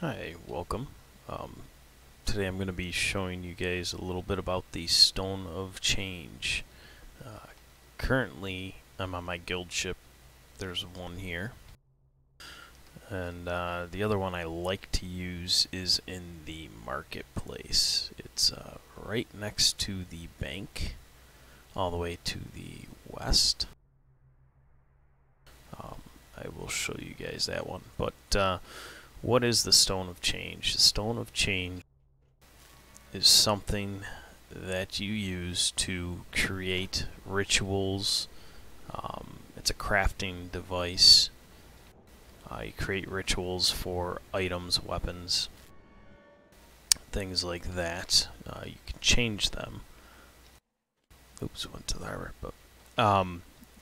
Hi, welcome. Today I'm going to be showing you guys a little bit about the Stone of Change. Uh, Currently, I'm on my guild ship. There's one here. And the other one I like to use is in the marketplace. It's right next to the bank, all the way to the west. I will show you guys that one. But what is the Stone of Change? The Stone of Change is something that you use to create rituals. It's a crafting device. You create rituals for items, weapons, things like that. You can change them. Oops, went to the harbor. But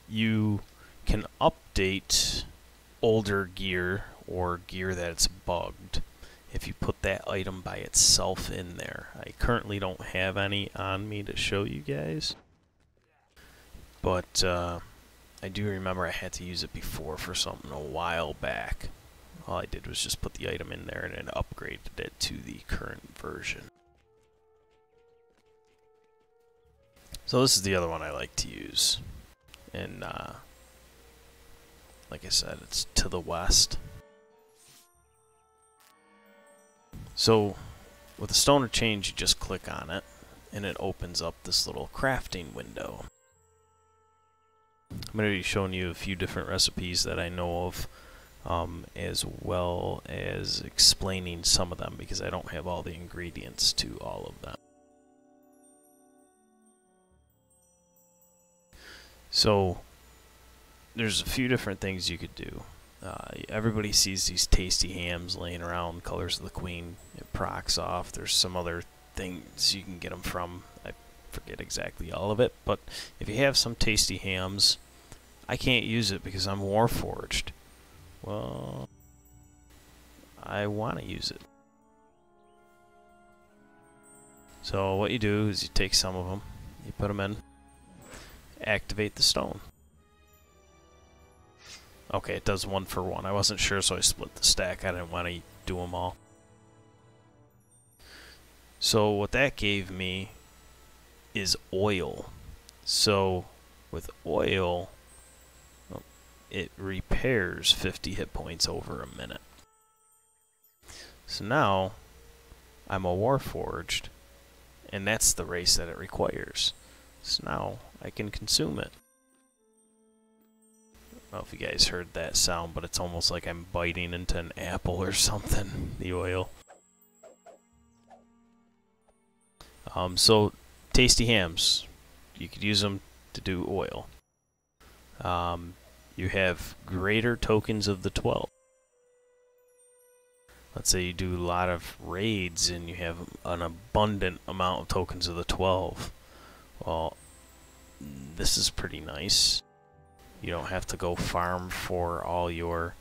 you can update older gear or gear that's bugged if you put that item by itself in there. I currently don't have any on me to show you guys, but I do remember I had to use it before for something a while back. All I did was just put the item in there and it upgraded it to the current version. So this is the other one I like to use, and like I said, it's to the west. So with the Stone of Change, you just click on it and it opens up this little crafting window. I'm going to be showing you a few different recipes that I know of, as well as explaining some of them because I don't have all the ingredients to all of them. So there's a few different things you could do. Everybody sees these tasty hams laying around, Colors of the Queen. It procs off. There's some other things you can get them from. I forget exactly all of it, but if you have some tasty hams, I can't use it because I'm Warforged. Well, I want to use it. So what you do is you take some of them, you put them in, activate the stone. Okay, it does 1 for 1. I wasn't sure, so I split the stack. I didn't want to do them all. So what that gave me is oil. So with oil, it repairs 50 hit points over a minute. So now I'm a Warforged, and that's the race that it requires. So now I can consume it. I don't know if you guys heard that sound, but it's almost like I'm biting into an apple or something, the oil. So, tasty hams. You could use them to do oil. You have greater tokens of the 12. Let's say you do a lot of raids and you have an abundant amount of tokens of the 12. Well, this is pretty nice. You don't have to go farm for all your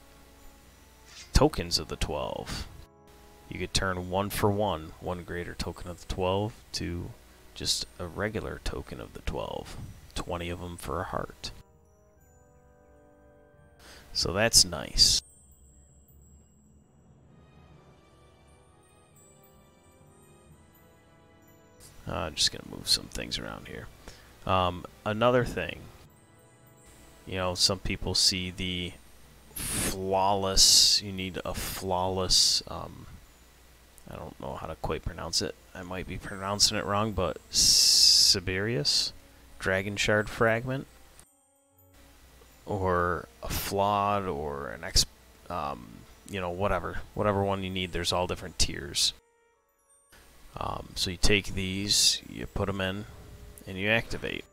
tokens of the 12. You could turn 1 for 1, 1 greater token of the 12, to just a regular token of the 12. 20 of them for a heart. So that's nice. I'm just going to move some things around here. Another thing. You know, some people see the flawless, you need a flawless, I don't know how to quite pronounce it. I might be pronouncing it wrong, but Siberius Dragon Shard Fragment, or a flawed, or an you know, whatever one you need. There's all different tiers. So you take these, you put them in, and you activate.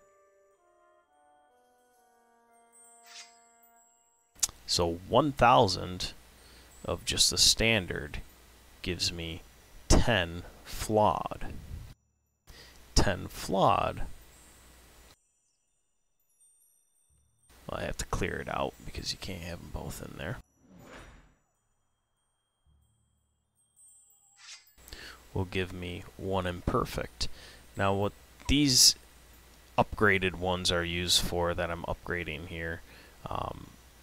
So 1,000 of just the standard gives me 10 flawed. 10 flawed. Well, I have to clear it out because you can't have them both in there. Will give me 1 imperfect. Now what these upgraded ones are used for that I'm upgrading here,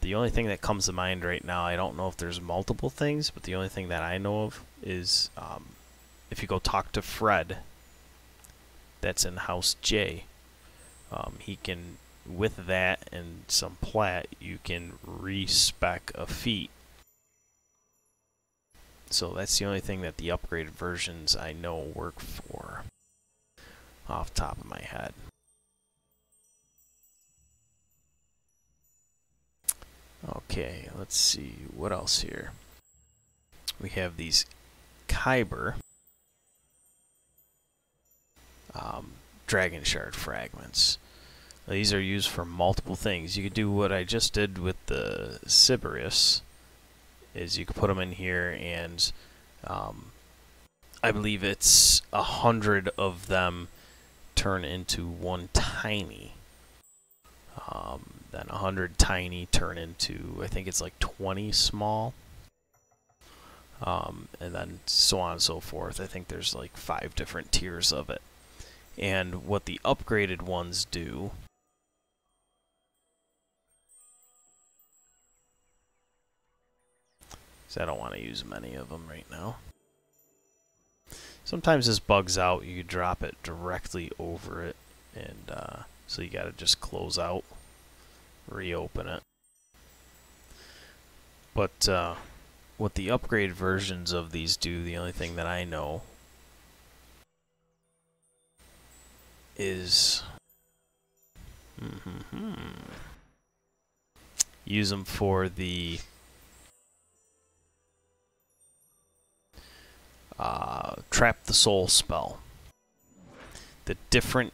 The only thing that comes to mind right now, I don't know if there's multiple things, but the only thing that I know of is if you go talk to Fred, that's in House J, he can, with that and some plat, you can respec a feat. So that's the only thing that the upgraded versions I know work for, off the top of my head. Okay, let's see, what else here? We have these Kyber Dragon Shard fragments. These are used for multiple things. You could do what I just did with the Siberius, is you could put them in here, and I believe it's 100 of them turn into one tiny. Then 100 tiny turn into, I think it's like 20 small. And then so on and so forth. I think there's like 5 different tiers of it. And what the upgraded ones do is I don't want to use many of them right now. Sometimes this bugs out. You drop it directly over it, and so you got to just close out, reopen it. But what the upgraded versions of these do, the only thing that I know, is use them for the Trap the Soul spell. The different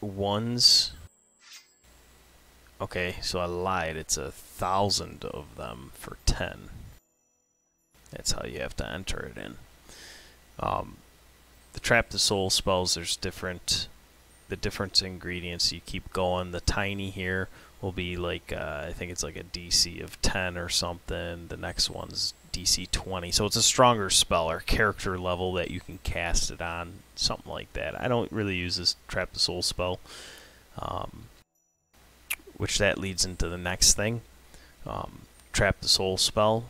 ones. Okay, so I lied. It's 1,000 of them for 10. That's how you have to enter it in. The Trap the Soul spells, there's different ingredients. You keep going. The tiny here will be like, I think it's like a DC of 10 or something. The next one's DC 20. So it's a stronger spell or character level that you can cast it on, something like that. I don't really use this Trap the Soul spell, which that leads into the next thing. Trap the Soul spell,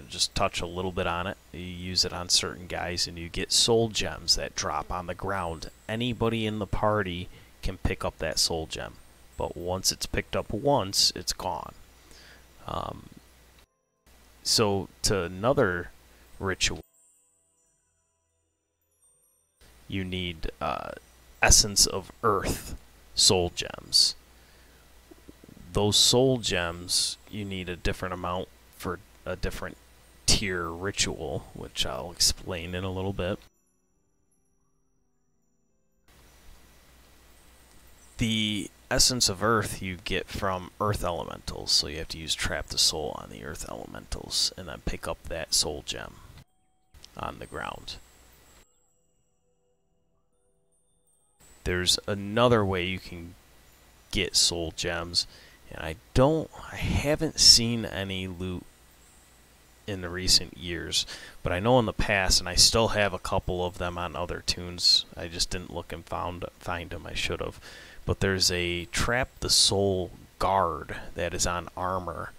just touch a little bit on it. You use it on certain guys, and you get soul gems that drop on the ground. Anybody in the party can pick up that soul gem, but once it's picked up once, it's gone. So to another ritual, you need Essence of Earth soul gems. Those soul gems, you need a different amount for a different tier ritual, which I'll explain in a little bit. The Essence of Earth you get from Earth Elementals, so you have to use Trap the Soul on the Earth Elementals, and then pick up that soul gem on the ground. There's another way you can get soul gems, and I haven't seen any loot in the recent years, but I know in the past, and I still have a couple of them on other tunes. I just didn't look and find them. I should have. But there's a Trap the Soul guard that is on armor.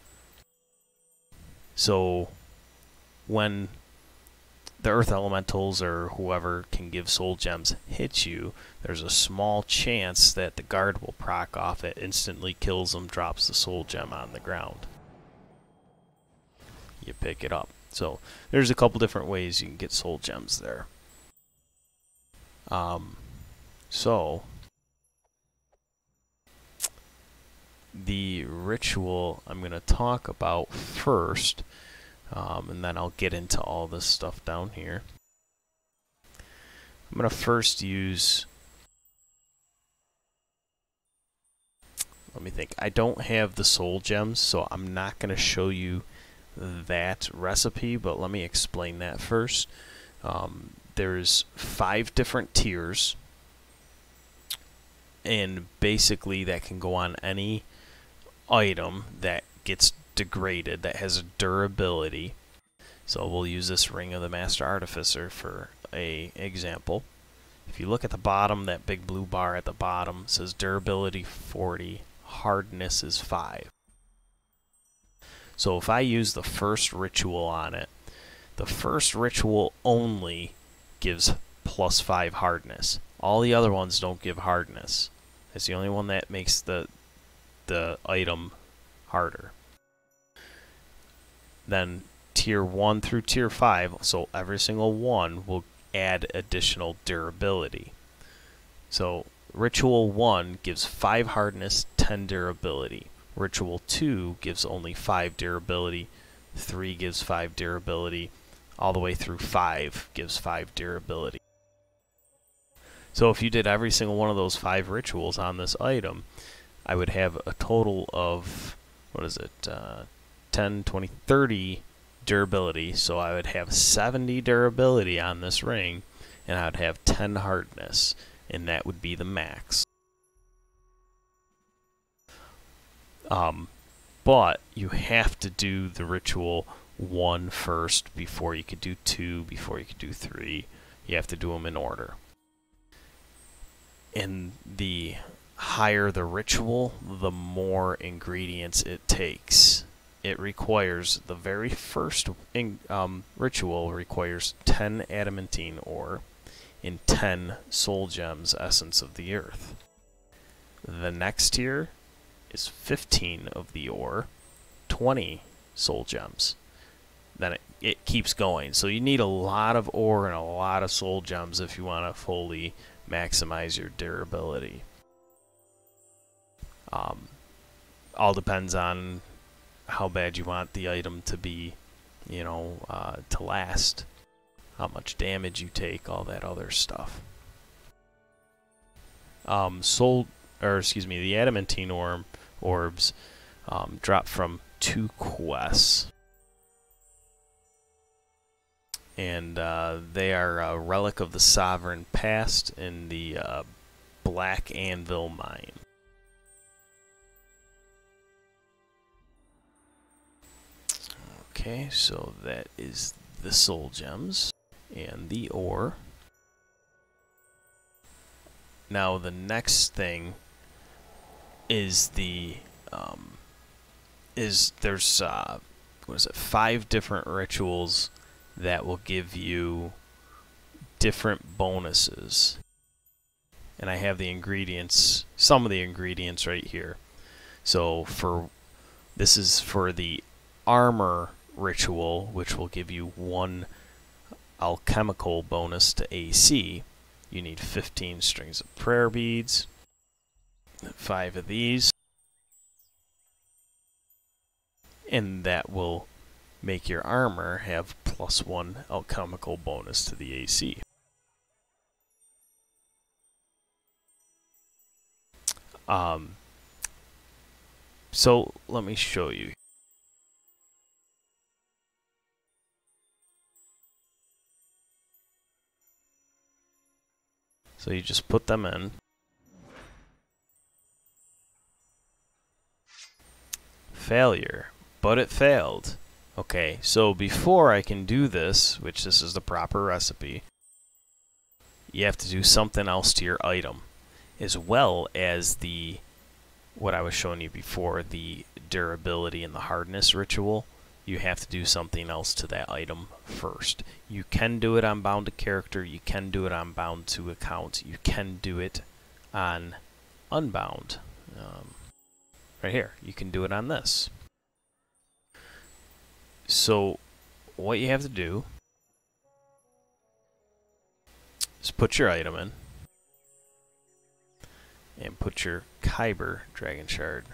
So when the Earth Elementals or whoever can give soul gems hit you, there's a small chance that the guard will proc off it, instantly kills them, drops the soul gem on the ground. You pick it up. So there's a couple different ways you can get soul gems there. So the ritual I'm going to talk about first, and then I'll get into all this stuff down here. I'm going to first use, let me think, I don't have the soul gems, so I'm not going to show you that recipe, but let me explain that first. There's 5 different tiers, and basically that can go on any item that gets degraded, that has a durability. So we'll use this Ring of the Master Artificer for a example. If you look at the bottom, that big blue bar at the bottom says durability 40, hardness is 5. So if I use the first ritual on it, the first ritual only gives +5 hardness. All the other ones don't give hardness. It's the only one that makes the item harder. Then tier 1 through tier 5, so every single one will add additional durability. So ritual 1 gives 5 hardness, 10 durability. Ritual 2 gives only 5 durability. 3 gives 5 durability. All the way through 5 gives 5 durability. So if you did every single one of those 5 rituals on this item, I would have a total of, 10, 20, 30 durability. So I would have 70 durability on this ring, and I would have 10 hardness, and that would be the max. But you have to do the ritual 1 first before you could do 2, before you could do 3. You have to do them in order. And the higher the ritual, the more ingredients it takes. It requires, the very first ritual requires 10 adamantine ore and 10 soul gems, essence of the earth. The next tier is 15 of the ore, 20 soul gems. Then it keeps going. So you need a lot of ore and a lot of soul gems if you want to fully maximize your durability. All depends on how bad you want the item to be, to last, how much damage you take, all that other stuff. The adamantine orbs drop from 2 quests. And they are a relic of the Sovereign Past in the Black Anvil Mine. Okay, so that is the soul gems and the ore. Now the next thing is there's 5 different rituals that will give you different bonuses. And I have the ingredients, some of the ingredients right here. So this is for the armor ritual, which will give you 1 alchemical bonus to AC. You need 15 strings of prayer beads, 5 of these, and that will make your armor have +1 alchemical bonus to the AC. So let me show you. So you just put them in. Failure, but it failed. Okay, so before I can do this, which this is the proper recipe, you have to do something else to your item, as well as what I was showing you before, the durability and the hardness ritual. You have to do something else to that item first. You can do it on bound to character, you can do it on bound to account, you can do it on unbound. Right here, you can do it on this. So what you have to do is put your item in and put your Kyber Dragon Shard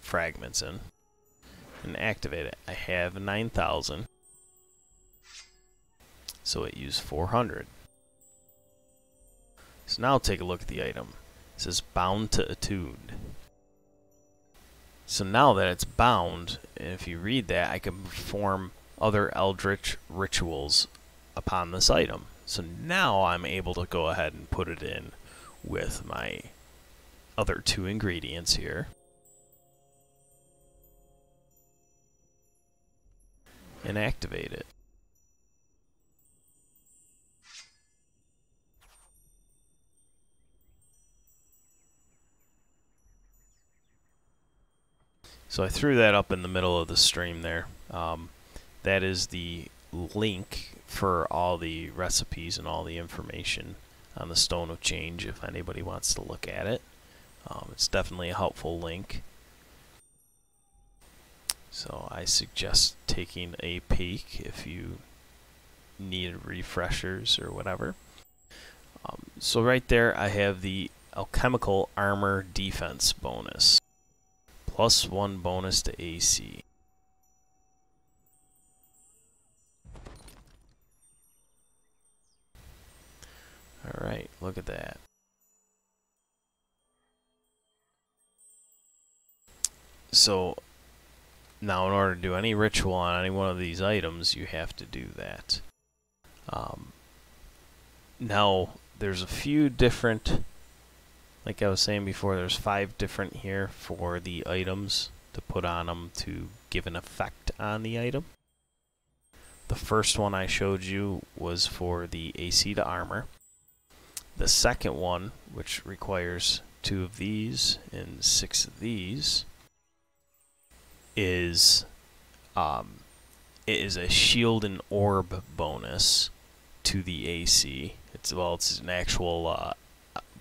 fragments in and activate it. I have 9,000, so it used 400. So now take a look at the item. It says bound to attuned. So now that it's bound, if you read that, I can perform other eldritch rituals upon this item. So now I'm able to go ahead and put it in with my other 2 ingredients here. And activate it. So I threw that up in the middle of the stream there. That is the link for all the recipes and all the information on the Stone of Change if anybody wants to look at it. It's definitely a helpful link. So I suggest taking a peek if you need refreshers or whatever. So right there I have the Alchemical Armor Defense bonus. +1 bonus to AC. Alright, look at that. So now in order to do any ritual on any one of these items, you have to do that. Now there's a few different, like I was saying before, there's 5 different here for the items to put on them to give an effect on the item. The first one I showed you was for the AC to armor. The second one, which requires 2 of these and 6 of these, is it is a shield and orb bonus to the AC. It's an actual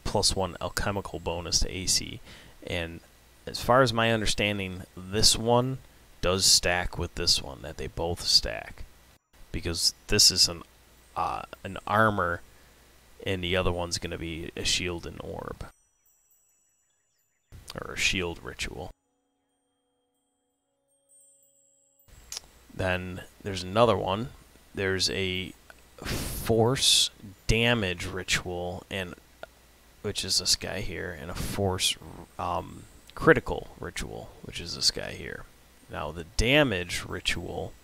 +1 alchemical bonus to AC, and as far as my understanding, this one does stack with this one, that they both stack, because this is an armor and the other one's going to be a shield and orb, or a shield ritual. Then there's another one. There's a force damage ritual, and which is this guy here, and a force critical ritual, which is this guy here. Now the damage ritual,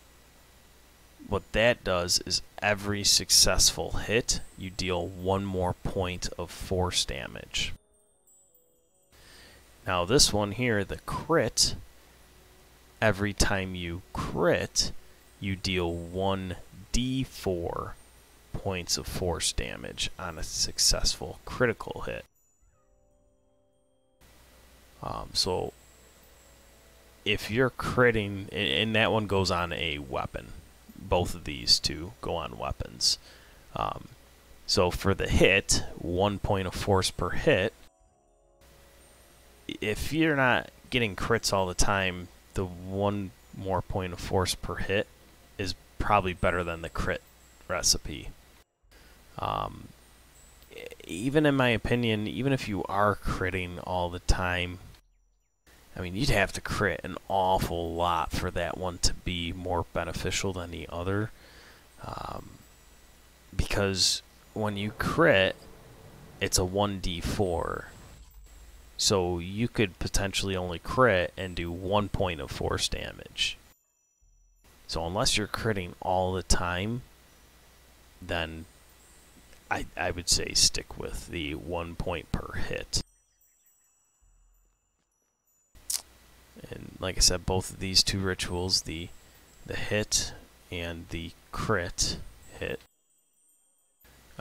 what that does is every successful hit, you deal 1 more point of force damage. Now this one here, the crit, every time you crit, you deal 1d4 points of force damage on a successful critical hit. So if you're critting, and that one goes on a weapon, both of these two go on weapons. So for the hit, 1 point of force per hit. If you're not getting crits all the time, the 1 more point of force per hit is probably better than the crit recipe. Even in my opinion, even if you are critting all the time, I mean, you'd have to crit an awful lot for that one to be more beneficial than the other. Because when you crit, it's a 1d4. So you could potentially only crit and do 1 point of force damage. So unless you're critting all the time, then I would say stick with the 1 point per hit. And like I said, both of these 2 rituals, the hit and the crit hit,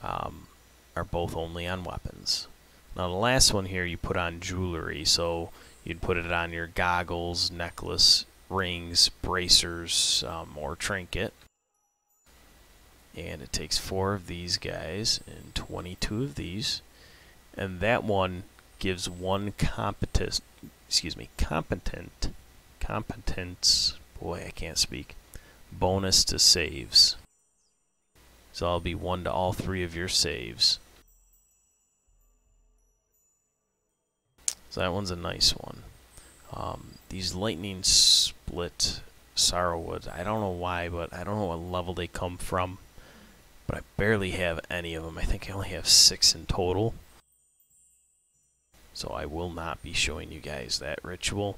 are both only on weapons. Now the last one here, you put on jewelry, so you'd put it on your goggles, necklace, rings, bracers, or trinket. And it takes 4 of these guys and 22 of these, and that one gives 1 competence, boy, I can't speak, bonus to saves. So I'll be 1 to all 3 of your saves. So that one's a nice one. These lightning split Sorrowwood, I don't know why, but I don't know what level they come from, but I barely have any of them. I think I only have 6 in total. So I will not be showing you guys that ritual.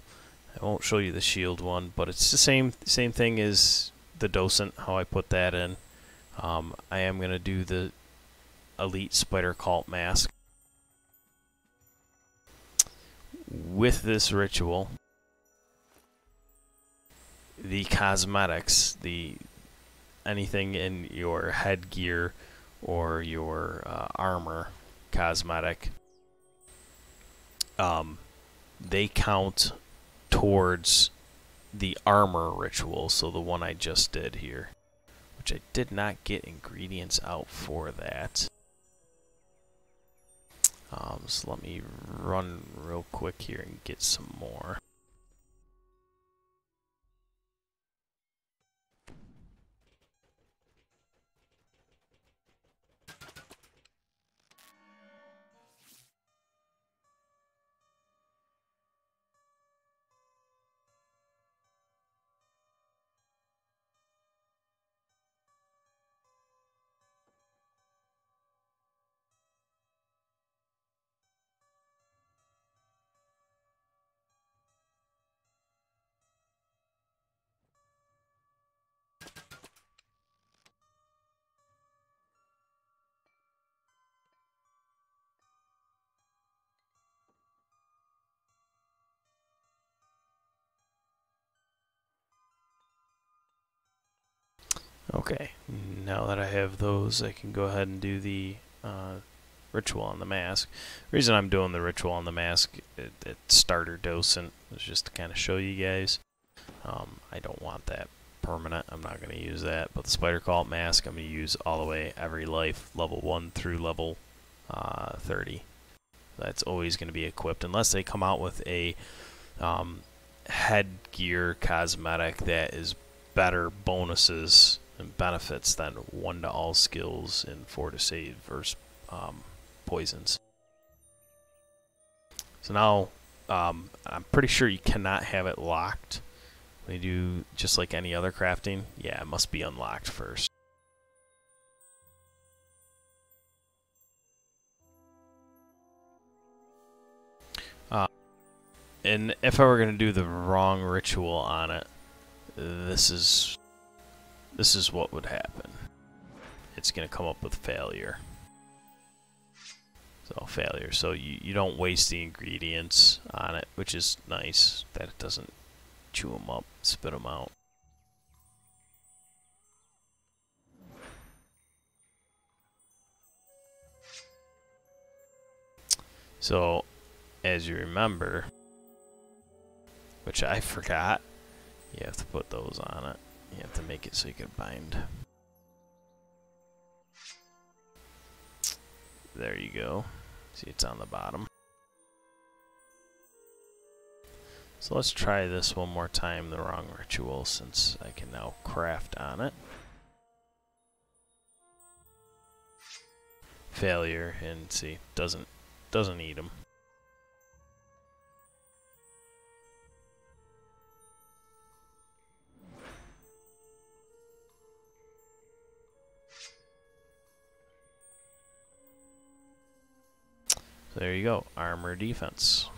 I won't show you the shield one, but it's the same thing as the docent, how I put that in. I am going to do the Elite Spider Cult Mask. With this ritual, the cosmetics, anything in your headgear or your armor cosmetic, they count towards the armor ritual, so the one I just did here, which I did not get ingredients out for that. So let me run real quick here and get some more. Okay, now that I have those, I can go ahead and do the ritual on the mask. The reason I'm doing the ritual on the mask at starter docent is just to kind of show you guys. I don't want that permanent. I'm not going to use that. But the spider cult mask, I'm going to use all the way every life, level 1 through level 30. That's always going to be equipped unless they come out with a headgear cosmetic that is better bonuses and benefits than 1 to all skills and 4 to save versus poisons. So now I'm pretty sure you cannot have it locked. When you do just like any other crafting, yeah, it must be unlocked first. And if I were going to do the wrong ritual on it, this is what would happen. It's going to come up with failure. So failure. So you don't waste the ingredients on it, which is nice that it doesn't chew them up, spit them out. So as you remember, which I forgot, you have to put those on it. You have to make it so you can bind. There you go. See, it's on the bottom. So let's try this one more time, the wrong ritual, since I can now craft on it. Failure, and see, doesn't eat them. There you go, armor defense.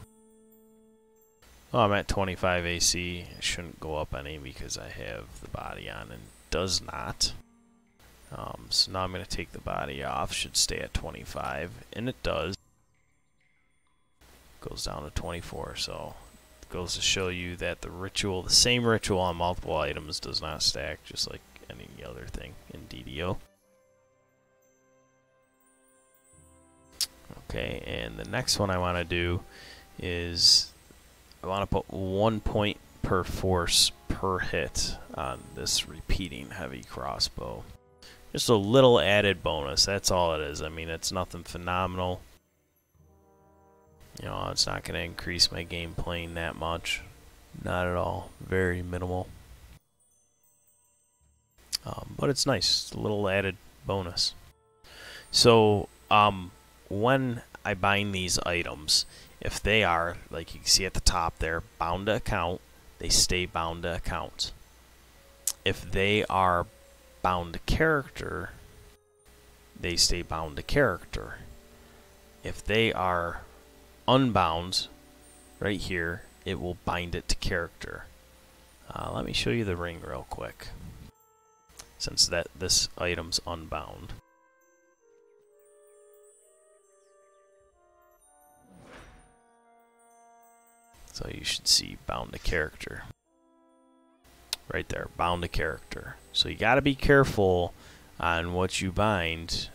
Oh, I'm at 25 AC. It shouldn't go up any because I have the body on and does not. So now I'm going to take the body off. Should stay at 25, and it does. Goes down to 24, so it goes to show you that the ritual, the same ritual on multiple items, does not stack just like any other thing in DDO. Okay, and the next one I want to do is I want to put 1 point per force per hit on this repeating heavy crossbow. Just a little added bonus, that's all it is. I mean, it's nothing phenomenal. You know, it's not going to increase my game playing that much. Not at all. Very minimal. But it's nice. It's a little added bonus. So, when I bind these items, if they are, like you can see at the top there, bound to account, they stay bound to account. If they are bound to character, they stay bound to character. If they are unbound, right here, it will bind it to character. Let me show you the ring real quick, since this item's unbound. So you should see bound to character. Right there, bound to character. So you got to be careful on what you bind,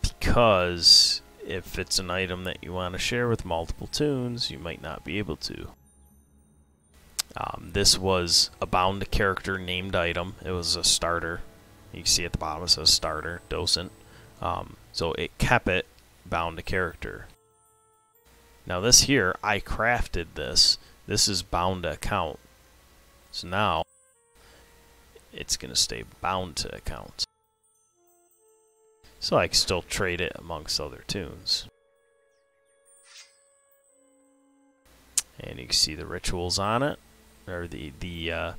because if it's an item that you want to share with multiple toons, you might not be able to. This was a bound character named item. It was a starter. You can see at the bottom it says starter, docent. So it kept it bound to character. Now this here, I crafted this. This is bound to account. So now it's going to stay bound to account. So I can still trade it amongst other tunes. And you can see the rituals on it, or the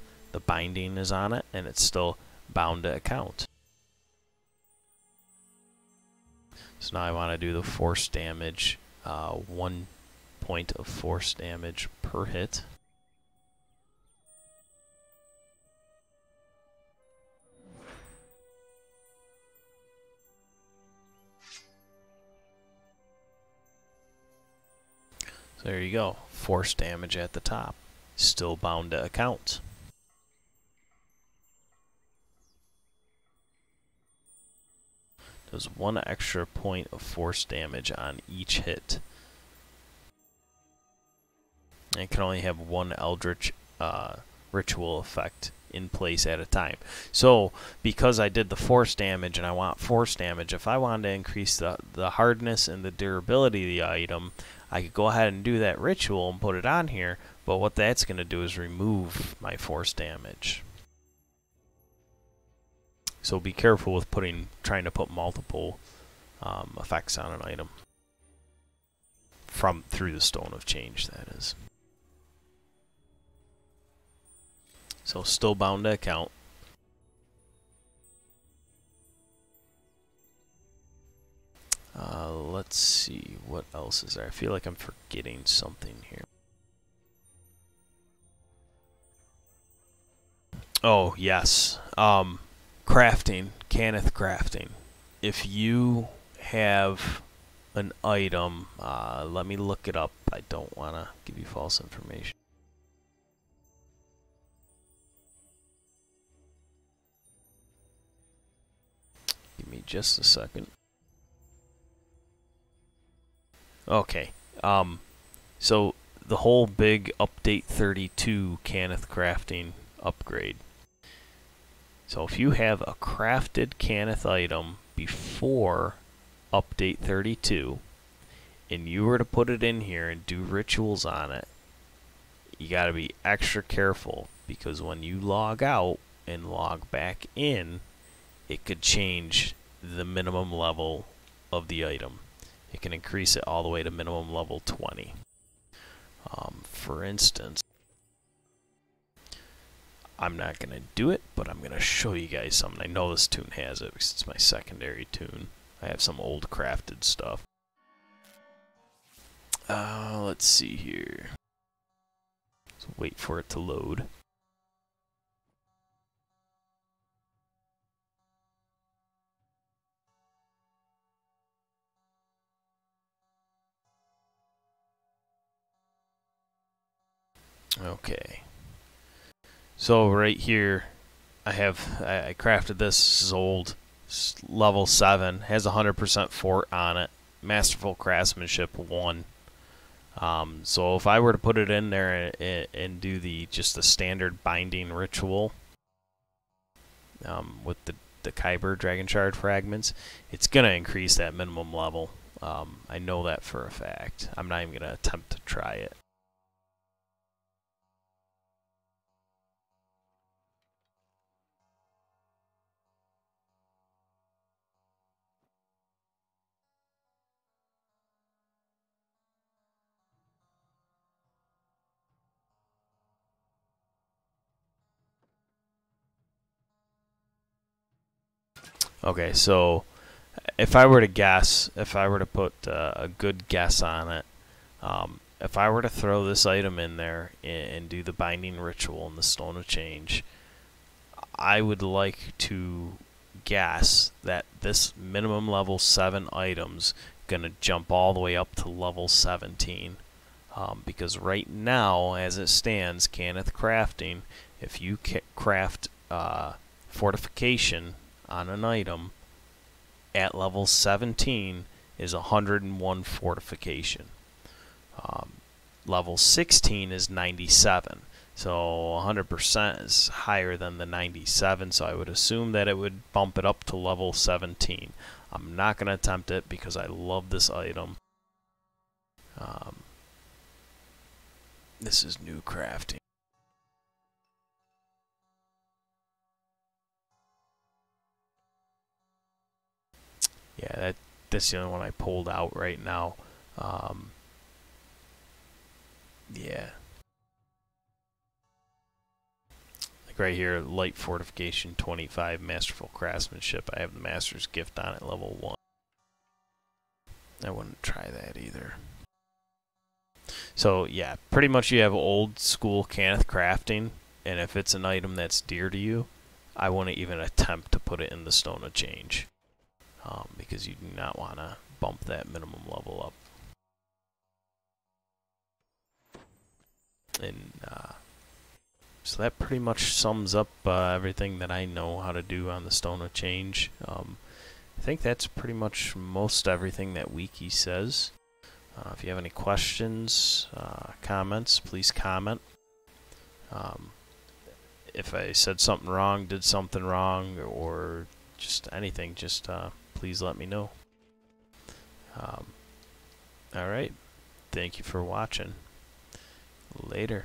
binding is on it, and it's still bound to account. So now I want to do the force damage, 1 point of force damage per hit. So there you go, force damage at the top, still bound to account. Does 1 extra point of force damage on each hit. And it can only have 1 Eldritch ritual effect in place at a time. So because I did the force damage and I want force damage, if I wanted to increase the hardness and the durability of the item, I could go ahead and do that ritual and put it on here, but what that's going to do is remove my force damage. So be careful with trying to put multiple effects on an item. Through the Stone of Change, that is. So still bound to account. Let's see, what else is there? I feel like I'm forgetting something here. Oh, yes. Crafting, Caneth crafting. If you have an item, let me look it up. I don't want to give you false information. Give me just a second. Okay, so the whole big update 32 Caneth crafting upgrade. So if you have a crafted Caneth item before update 32 and you were to put it in here and do rituals on it, you got to be extra careful, because when you log out and log back in, it could change the minimum level of the item. It can increase it all the way to minimum level 20. For instance, I'm not going to do it, but I'm going to show you guys something. I know this tune has it because it's my secondary tune. I have some old crafted stuff. Let's see here. Let's wait for it to load. Okay. So right here, I crafted this. This is old, level 7, has 100% fort on it. Masterful craftsmanship 1. So if I were to put it in there and do just the standard binding ritual with the Kyber Dragon Shard fragments, it's gonna increase that minimum level. I know that for a fact. I'm not even gonna attempt to try it. Okay, so if I were to guess, if I were to put a good guess on it, if I were to throw this item in there and do the binding ritual and the Stone of Change, I would like to guess that this minimum level 7 item's gonna jump all the way up to level 17. Because right now, as it stands, Caneth crafting, if you craft fortification on an item at level 17 is 101 fortification. Level 16 is 97. So 100% is higher than the 97, so I would assume that it would bump it up to level 17. I'm not going to attempt it because I love this item. This is new crafting. Yeah, that's the only one I pulled out right now. Yeah. Like right here, light fortification 25, masterful craftsmanship. I have the master's gift on it, level 1. I wouldn't try that either. So yeah, pretty much you have old school Cannith crafting, and if it's an item that's dear to you, I wouldn't even attempt to put it in the Stone of Change, because you do not want to bump that minimum level up. And so that pretty much sums up everything that I know how to do on the Stone of Change. I think that's pretty much most everything that Wiki says. If you have any questions, comments, please comment. If I said something wrong, did something wrong, or just anything, just please let me know. Alright, thank you for watching. Later.